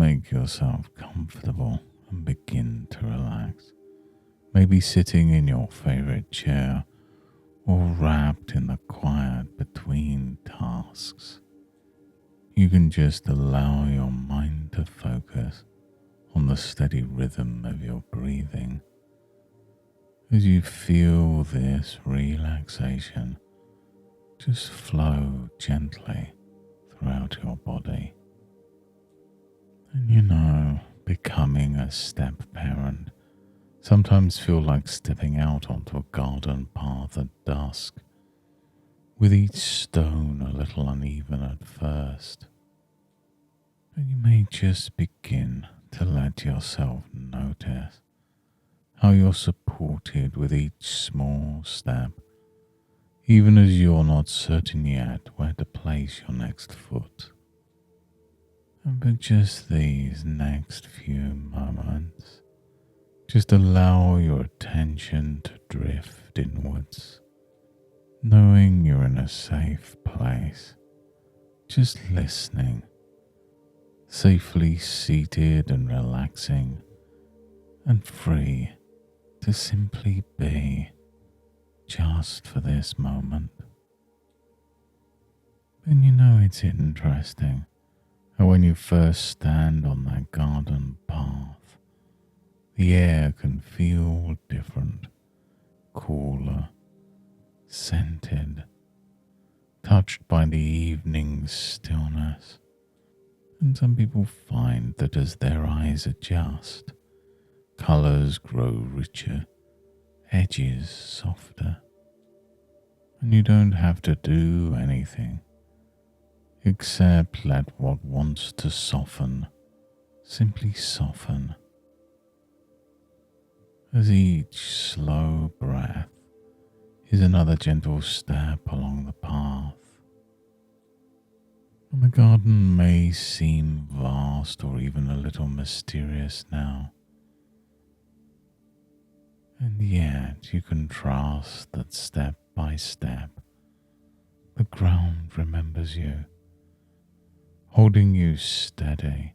make yourself comfortable and begin to relax. Maybe sitting in your favorite chair or wrapped in the quiet between tasks. You can just allow your mind to focus on the steady rhythm of your breathing as you feel this relaxation just flow gently throughout your body. And becoming a step parent sometimes feel like stepping out onto a garden path at dusk, with each stone a little uneven at first. But you may just begin to let yourself notice how you're supported with each small step, even as you're not certain yet where to place your next foot. But just these next few moments, just allow your attention to drift inwards, knowing you're in a safe place, just listening, safely seated and relaxing, and free to simply be just for this moment. And it's interesting how when you first stand on that garden path, the air can feel different, cooler, scented, touched by the evening stillness. And some people find that as their eyes adjust, colours grow richer, edges softer, and you don't have to do anything except let what wants to soften simply soften, as each slow breath is another gentle step along the path. And the garden may seem vast or even a little mysterious now, and yet you can trust that step by step the ground remembers you, holding you steady,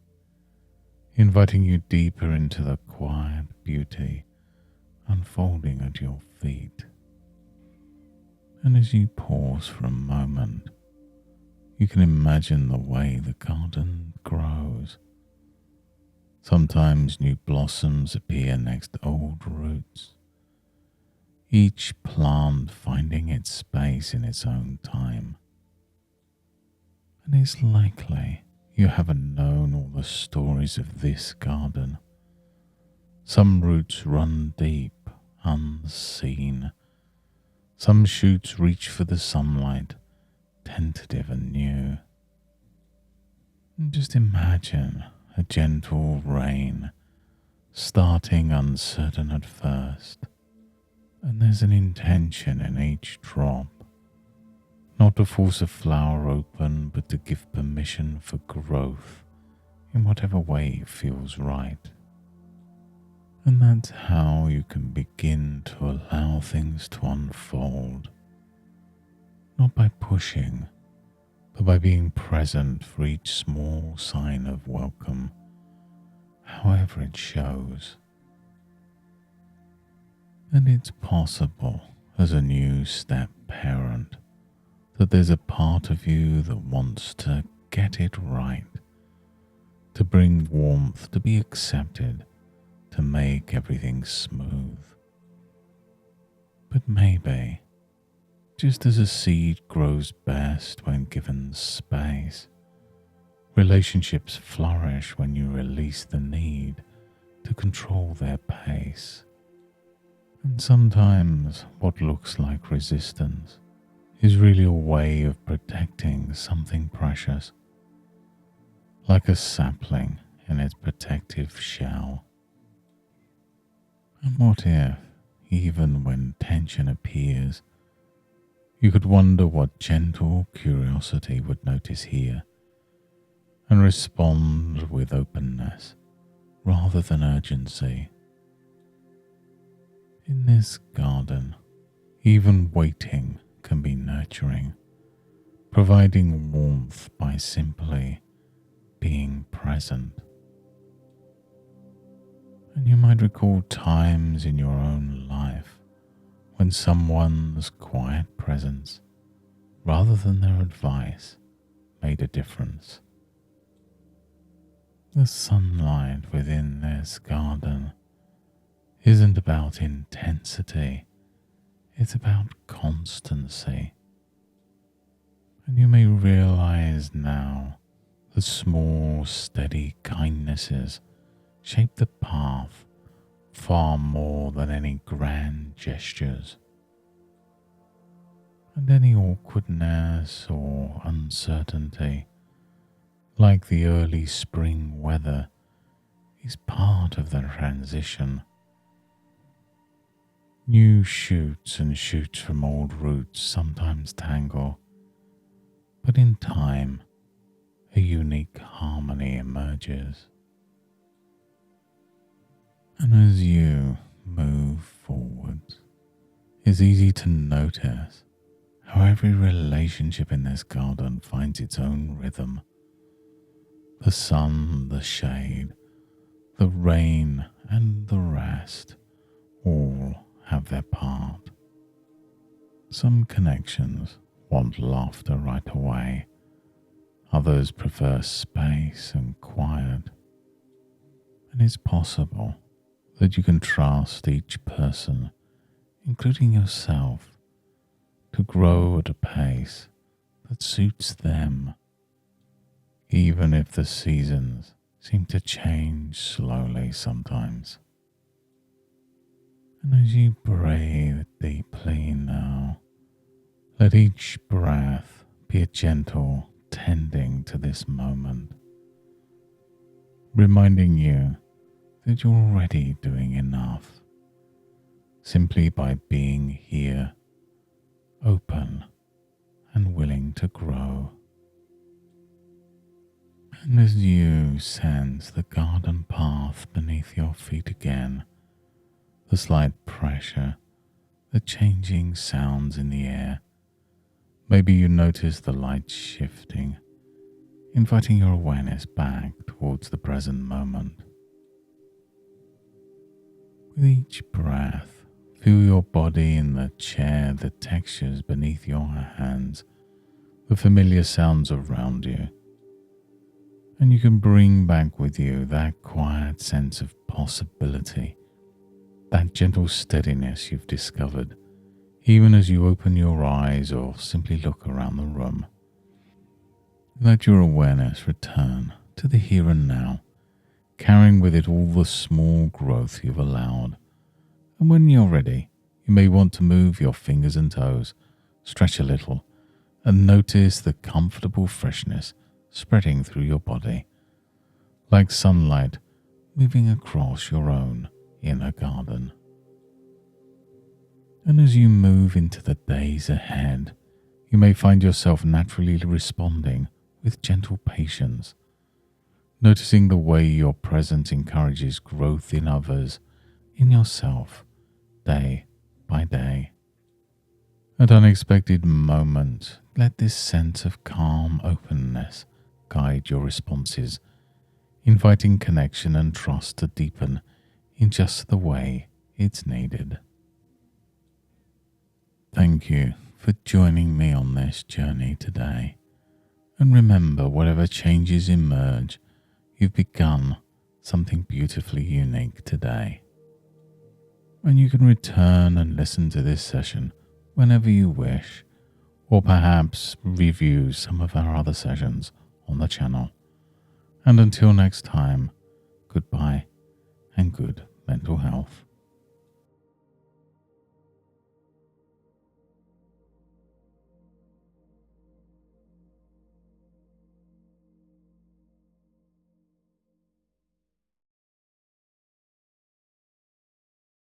inviting you deeper into the quiet beauty unfolding at your feet. And as you pause for a moment, you can imagine the way the garden grows. Sometimes new blossoms appear next to old roots, each plant finding its space in its own time. And it's likely you haven't known all the stories of this garden. Some roots run deep, unseen. Some shoots reach for the sunlight, tentative and new. And just imagine a gentle rain, starting uncertain at first. And there's an intention in each drop, not to force a flower open, but to give permission for growth in whatever way feels right. And that's how you can begin to allow things to unfold, not by pushing, but by being present for each small sign of welcome, however it shows. And it's possible as a new step parent that there's a part of you that wants to get it right, to bring warmth, to be accepted, to make everything smooth. But maybe, just as a seed grows best when given space, relationships flourish when you release the need to control their pace. And sometimes what looks like resistance is really a way of protecting something precious, like a sapling in its protective shell. And what if, even when tension appears, you could wonder what gentle curiosity would notice here and respond with openness rather than urgency? In this garden, even waiting can be nurturing, providing warmth by simply being present. And you might recall times in your own life when someone's quiet presence, rather than their advice, made a difference. The sunlight within this garden isn't about intensity, it's about constancy. And you may realize now that small, steady kindnesses shape the path far more than any grand gestures. And any awkwardness or uncertainty, like the early spring weather, is part of the transition. New shoots and shoots from old roots sometimes tangle, but in time, a unique harmony emerges. And as you move forward, it's easy to notice how every relationship in this garden finds its own rhythm. The sun, the shade, the rain, and the rest all have their part. Some connections want laughter right away. Others prefer space and quiet. And it's possible that you can trust each person, including yourself, to grow at a pace that suits them, even if the seasons seem to change slowly sometimes. And as you breathe deeply now, let each breath be a gentle tending to this moment, reminding you that you're already doing enough, simply by being here, open and willing to grow. And as you sense the garden path beneath your feet again, the slight pressure, the changing sounds in the air, maybe you notice the light shifting, inviting your awareness back towards the present moment. With each breath, feel your body in the chair, the textures beneath your hands, the familiar sounds around you. And you can bring back with you that quiet sense of possibility, that gentle steadiness you've discovered, even as you open your eyes or simply look around the room. Let your awareness return to the here and now, carrying with it all the small growth you've allowed. And when you're ready, you may want to move your fingers and toes, stretch a little, and notice the comfortable freshness spreading through your body, like sunlight moving across your own inner garden. And as you move into the days ahead, you may find yourself naturally responding with gentle patience, noticing the way your presence encourages growth in others, in yourself, day by day. At unexpected moments, let this sense of calm openness guide your responses, inviting connection and trust to deepen in just the way it's needed. Thank you for joining me on this journey today. And remember, whatever changes emerge, you've begun something beautifully unique today. And you can return and listen to this session whenever you wish, or perhaps review some of our other sessions on the channel. And until next time, goodbye and good mental health.